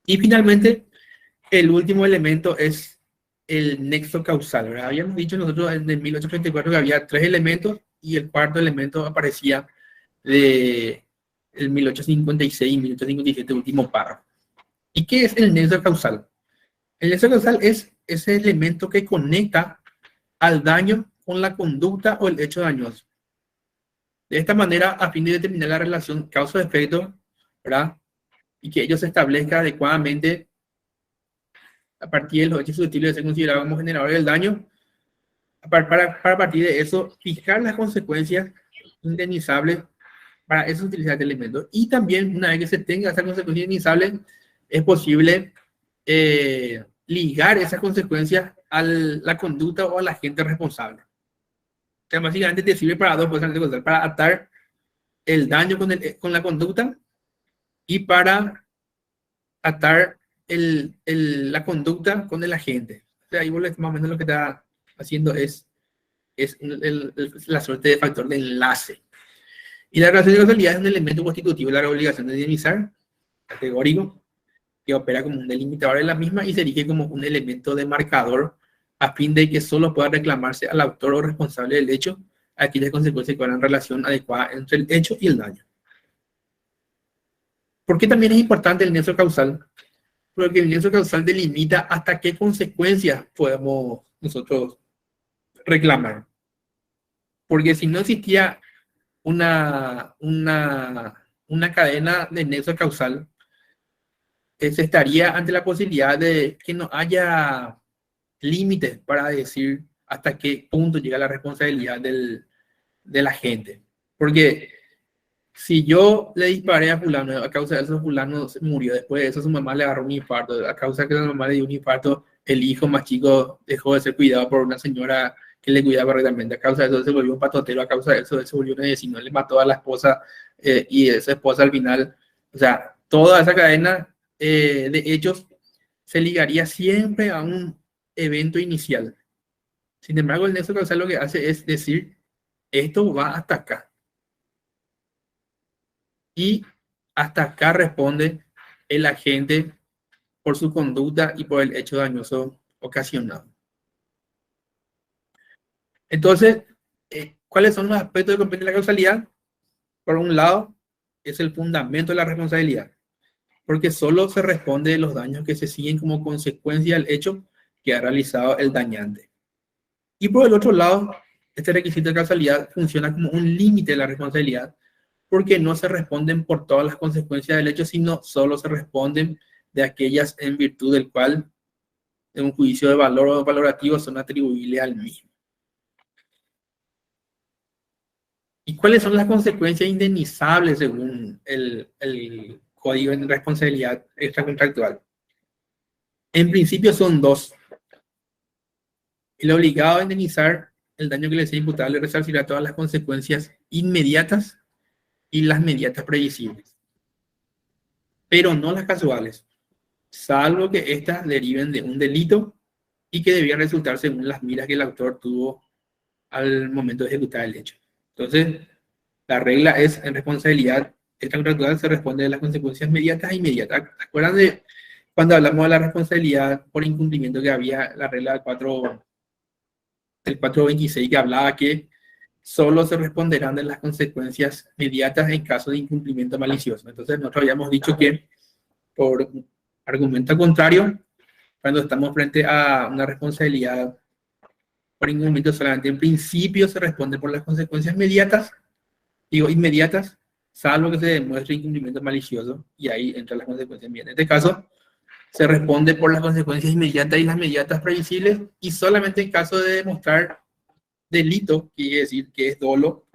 Y finalmente, el último elemento es el nexo causal, ¿verdad? Habíamos dicho nosotros en el 1834 que había 3 elementos y el cuarto elemento aparecía de el 1856 y 1857, último párrafo. ¿Y qué es el nexo causal? El nexo causal es ese elemento que conecta al daño con la conducta o el hecho dañoso. De esta manera, a fin de determinar la relación causa-efecto, ¿verdad? Y que ello se establezca adecuadamente a partir de los hechos susceptibles de ser considerados como generadores del daño, para partir de eso, fijar las consecuencias indemnizables. Para eso utilizar este elemento. Y también, una vez que se tenga esa consecuencia indemnizable, es posible ligar esas consecuencias a la conducta o al agente responsable. O sea, básicamente te sirve para dos cosas, para atar el daño con la conducta y para atar la conducta con el agente. O sea, ahí más o menos lo que está haciendo es la suerte de factor de enlace. Y la relación de causalidad es un elemento constitutivo de la obligación de indemnizar, categórico, que opera como un delimitador de la misma y se erige como un elemento de marcador a fin de que solo pueda reclamarse al autor o responsable del hecho aquellas consecuencias que van en relación adecuada entre el hecho y el daño. ¿Por qué también es importante el nexo causal? Porque el nexo causal delimita hasta qué consecuencias podemos nosotros reclamar. Porque si no existía una cadena de nexo causal, se estaría ante la posibilidad de que no haya límites para decir hasta qué punto llega la responsabilidad del agente. Porque si yo le disparé a fulano, a causa de eso fulano murió, después de eso su mamá le agarró un infarto, a causa de que su mamá le dio un infarto, el hijo más chico dejó de ser cuidado por una señora que le cuidaba correctamente, a causa de eso se volvió un patotero, a causa de eso se volvió un asesino, le mató a la esposa y esa esposa al final, o sea, toda esa cadena de hechos se ligaría siempre a un evento inicial. Sin embargo, el nexo causal lo que hace es decir, esto va hasta acá. Y hasta acá responde el agente por su conducta y por el hecho dañoso ocasionado. Entonces, ¿cuáles son los aspectos que comprende la causalidad? Por un lado, es el fundamento de la responsabilidad, porque solo se responde de los daños que se siguen como consecuencia del hecho que ha realizado el dañante. Y por el otro lado, este requisito de causalidad funciona como un límite de la responsabilidad, porque no se responden por todas las consecuencias del hecho, sino solo se responden de aquellas en virtud del cual, en un juicio de valor o valorativo, son atribuibles al mismo. ¿Y cuáles son las consecuencias indemnizables según el Código de Responsabilidad Extracontractual? En principio son dos. El obligado a indemnizar el daño que le sea imputable resarcirá todas las consecuencias inmediatas y las mediatas previsibles, pero no las casuales, salvo que éstas deriven de un delito y que debían resultar según las miras que el autor tuvo al momento de ejecutar el hecho. Entonces, la regla es en responsabilidad extracontractual se responde de las consecuencias inmediatas e inmediatas. ¿Se acuerdan de cuando hablamos de la responsabilidad por incumplimiento que había la regla del 426 que hablaba que solo se responderán de las consecuencias inmediatas en caso de incumplimiento malicioso? Entonces, nosotros habíamos dicho que por argumento contrario, cuando estamos frente a una responsabilidad por incumplimiento solamente en principio se responde por las consecuencias inmediatas, salvo que se demuestre incumplimiento malicioso, y ahí entran las consecuencias inmediatas. En este caso, se responde por las consecuencias inmediatas y las inmediatas previsibles, y solamente en caso de demostrar delito, quiere decir que es dolo,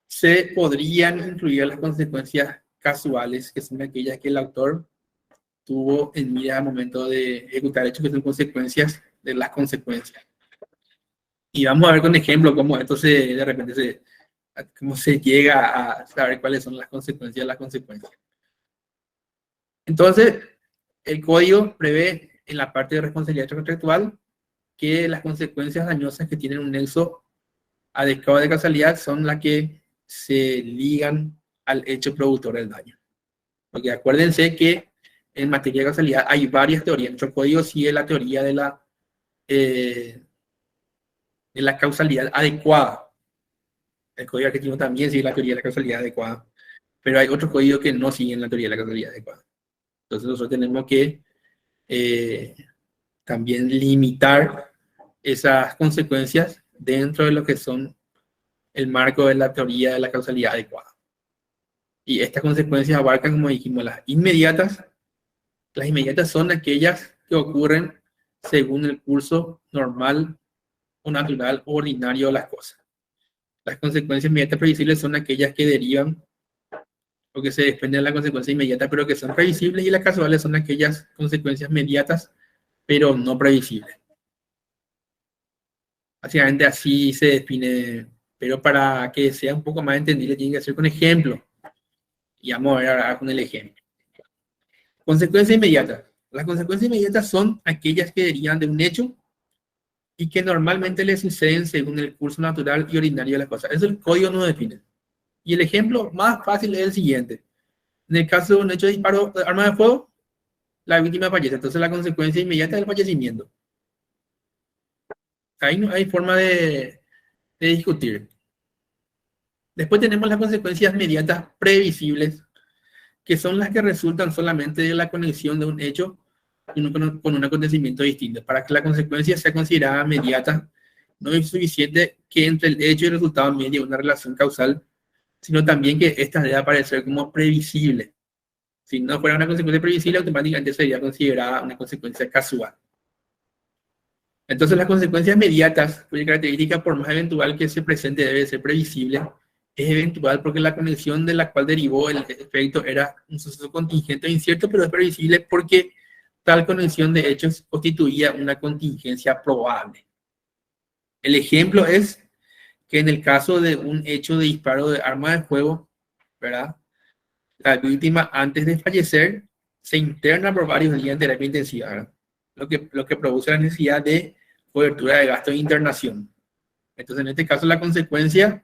se podrían incluir las consecuencias casuales, que son aquellas que el autor tuvo en mira al momento de ejecutar hechos que son consecuencias de las consecuencias. Y vamos a ver con ejemplo cómo esto de repente cómo se llega a saber cuáles son las consecuencias de las consecuencias. Entonces, el código prevé en la parte de responsabilidad contractual que las consecuencias dañosas que tienen un nexo adecuado de causalidad son las que se ligan al hecho productor del daño. Porque acuérdense que en materia de causalidad hay varias teorías. Nuestro código sigue la teoría de la causalidad adecuada. El código argentino también sigue la teoría de la causalidad adecuada, pero hay otros códigos que no siguen la teoría de la causalidad adecuada. Entonces nosotros tenemos que también limitar esas consecuencias dentro de lo que son el marco de la teoría de la causalidad adecuada. Y estas consecuencias abarcan, como dijimos, las inmediatas. Las inmediatas son aquellas que ocurren según el curso normal o natural o ordinario de las cosas. Las consecuencias inmediatas previsibles son aquellas que derivan o que se desprenden de la consecuencia inmediata, pero que son previsibles, y las casuales son aquellas consecuencias inmediatas, pero no previsibles. Básicamente así se define, pero para que sea un poco más entendible tiene que ser con ejemplo. Y vamos a ver ahora con el ejemplo. Consecuencia inmediata. Las consecuencias inmediatas son aquellas que derivan de un hecho y que normalmente le suceden según el curso natural y ordinario de las cosas. Eso el código no define. Y el ejemplo más fácil es el siguiente. En el caso de un hecho de disparo de arma de fuego, la víctima fallece. Entonces la consecuencia inmediata es el fallecimiento. Ahí no hay forma de discutir. Después tenemos las consecuencias inmediatas previsibles, que son las que resultan solamente de la conexión de un hecho con un acontecimiento distinto. Para que la consecuencia sea considerada inmediata, no es suficiente que entre el hecho y el resultado medie una relación causal, sino también que ésta debe aparecer como previsible. Si no fuera una consecuencia previsible, automáticamente sería considerada una consecuencia casual. Entonces, las consecuencias inmediatas, cuya característica, por más eventual que se presente, debe ser previsible, es eventual porque la conexión de la cual derivó el efecto era un suceso contingente o incierto, pero es previsible porque tal conexión de hechos constituía una contingencia probable. El ejemplo es que en el caso de un hecho de disparo de arma de fuego, ¿verdad?, la víctima antes de fallecer se interna por varios días en terapia intensiva, ¿verdad?, lo que produce la necesidad de cobertura de gastos de internación. Entonces, en este caso, la consecuencia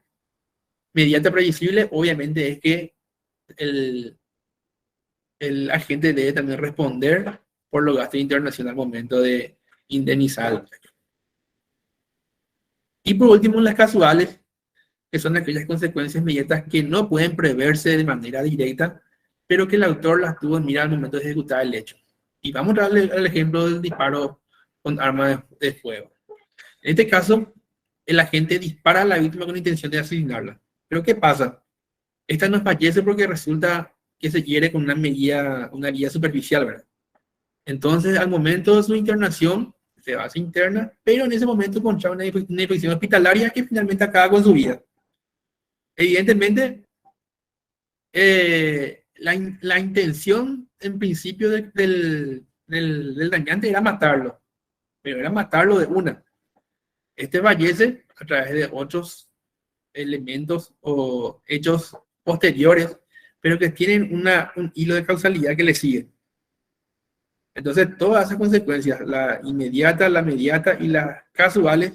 inmediata previsible, obviamente, es que el agente debe también responder por los gastos de internación al momento de indemnizar. Y por último, las casuales, que son aquellas consecuencias inmediatas que no pueden preverse de manera directa, pero que el autor las tuvo en mira al momento de ejecutar el hecho. Y vamos a darle el ejemplo del disparo con arma de fuego. En este caso, el agente dispara a la víctima con la intención de asesinarla. Pero ¿qué pasa? Esta no fallece porque resulta que se hiere con una herida superficial, ¿verdad? Entonces, al momento de su internación, se va a su interna, pero en ese momento contrae una infección hospitalaria que finalmente acaba con su vida. Evidentemente, la intención en principio del dañante era matarlo, pero era matarlo de una. Este fallece a través de otros elementos o hechos posteriores, pero que tienen un hilo de causalidad que le sigue. Entonces, todas esas consecuencias, la inmediata, la mediata y las casuales,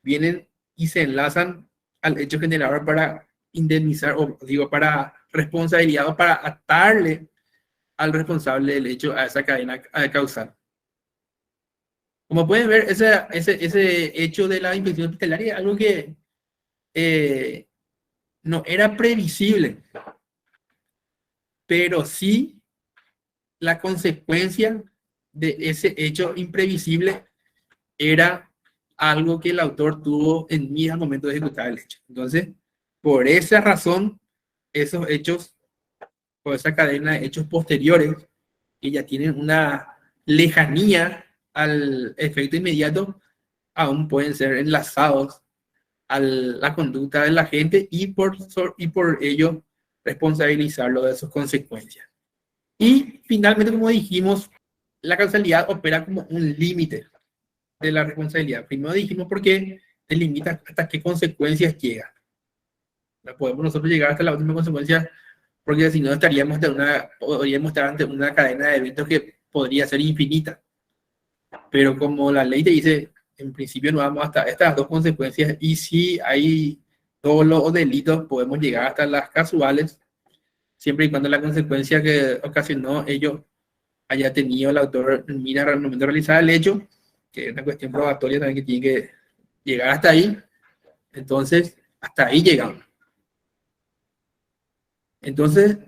vienen y se enlazan al hecho generador para indemnizar, o digo, para responsabilidad o para atarle al responsable del hecho a esa cadena causal. Como pueden ver, ese hecho de la infección hospitalaria es algo que no era previsible, pero sí la consecuencia de ese hecho imprevisible era algo que el autor tuvo en mí al momento de ejecutar el hecho. Entonces, por esa razón, esos hechos, o esa cadena de hechos posteriores, que ya tienen una lejanía al efecto inmediato, aún pueden ser enlazados a la conducta de la gente y por ello responsabilizarlo de sus consecuencias. Y finalmente, como dijimos, la causalidad opera como un límite de la responsabilidad. Primero dijimos porque delimita hasta qué consecuencias llega. No podemos nosotros llegar hasta la última consecuencia, porque si no podríamos estar ante una cadena de eventos que podría ser infinita. Pero como la ley te dice, en principio no vamos hasta estas dos consecuencias, y si hay dolo o delitos, podemos llegar hasta las casuales, siempre y cuando la consecuencia que ocasionó ello haya tenido el autor mira al momento de realizar el hecho, que es una cuestión probatoria también que tiene que llegar hasta ahí. Entonces, hasta ahí llegamos. Entonces,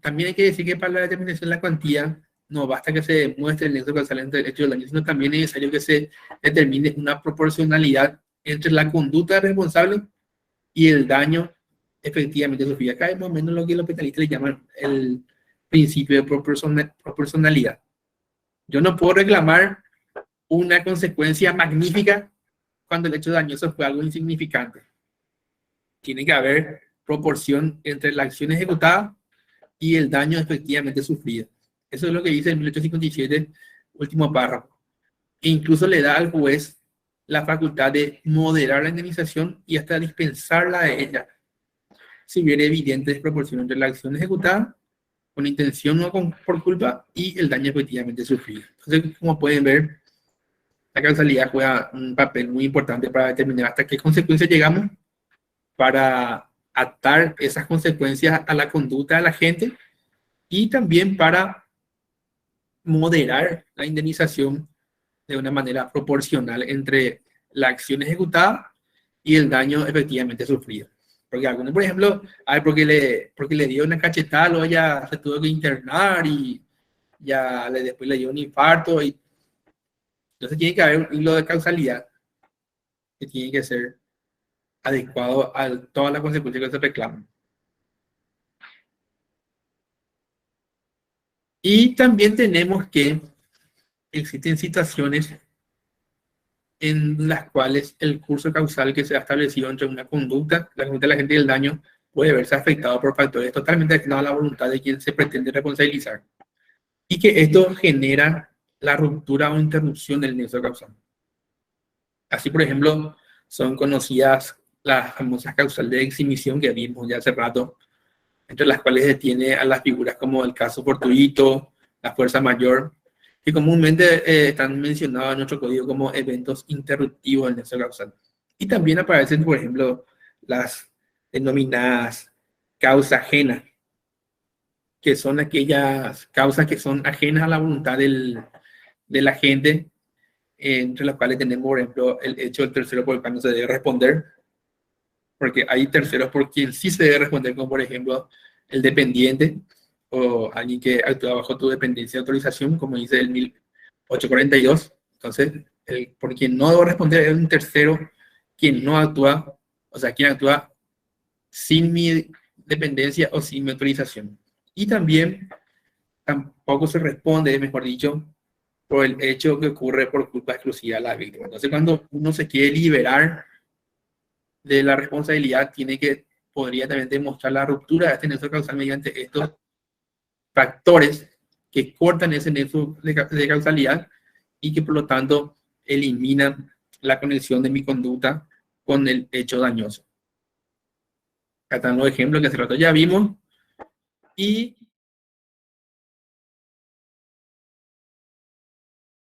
también hay que decir que para la determinación de la cuantía no basta que se demuestre el nexo causal entre el hecho y el daño, sino también es necesario que se determine una proporcionalidad entre la conducta responsable y el daño efectivamente sufrido. Acá es más o menos lo que los penalistas le llaman el principio de proporcionalidad. Yo no puedo reclamar una consecuencia magnífica cuando el hecho dañoso fue algo insignificante. Tiene que haber proporción entre la acción ejecutada y el daño efectivamente sufrido. Eso es lo que dice el 1857, último párrafo. E incluso le da al juez la facultad de moderar la indemnización y hasta dispensarla de ella, si hubiera evidente desproporción entre la acción ejecutada con intención o por culpa y el daño efectivamente sufrido. Entonces, como pueden ver, la causalidad juega un papel muy importante para determinar hasta qué consecuencias llegamos, para atar esas consecuencias a la conducta de la gente y también para moderar la indemnización de una manera proporcional entre la acción ejecutada y el daño efectivamente sufrido. Porque algunos, por ejemplo, porque le dio una cachetada, luego ya se tuvo que internar y ya después le dio un infarto. Entonces tiene que haber un hilo de causalidad que tiene que ser adecuado a todas las consecuencias que se reclaman. Y también tenemos que existen situaciones en las cuales el curso causal que se ha establecido entre una conducta, la conducta de la gente y el daño, puede verse afectado por factores totalmente ajenos a la voluntad de quien se pretende responsabilizar. Y que esto genera la ruptura o interrupción del nexo causal. Así, por ejemplo, son conocidas las famosas causales de exhibición que vimos ya hace rato, entre las cuales se tiene a las figuras como el caso fortuito, la fuerza mayor, que comúnmente están mencionados en nuestro código como eventos interruptivos del nexo causal. Y también aparecen, por ejemplo, las denominadas causas ajenas, que son aquellas causas que son ajenas a la voluntad de la gente, entre las cuales tenemos, por ejemplo, el hecho del tercero por el cual no se debe responder, porque hay terceros por quien sí se debe responder, como por ejemplo el dependiente o alguien que actúa bajo tu dependencia de autorización, como dice el 1842. Entonces, por quien no debo responder es un tercero quien no actúa, o sea, quien actúa sin mi dependencia o sin mi autorización. Y también tampoco se responde, mejor dicho, por el hecho que ocurre por culpa exclusiva de la víctima. Entonces, cuando uno se quiere liberar de la responsabilidad, podría también demostrar la ruptura de este nexo causal mediante estos factores que cortan ese nexo de causalidad y que por lo tanto eliminan la conexión de mi conducta con el hecho dañoso. Acá están los ejemplos que hace rato ya vimos. Y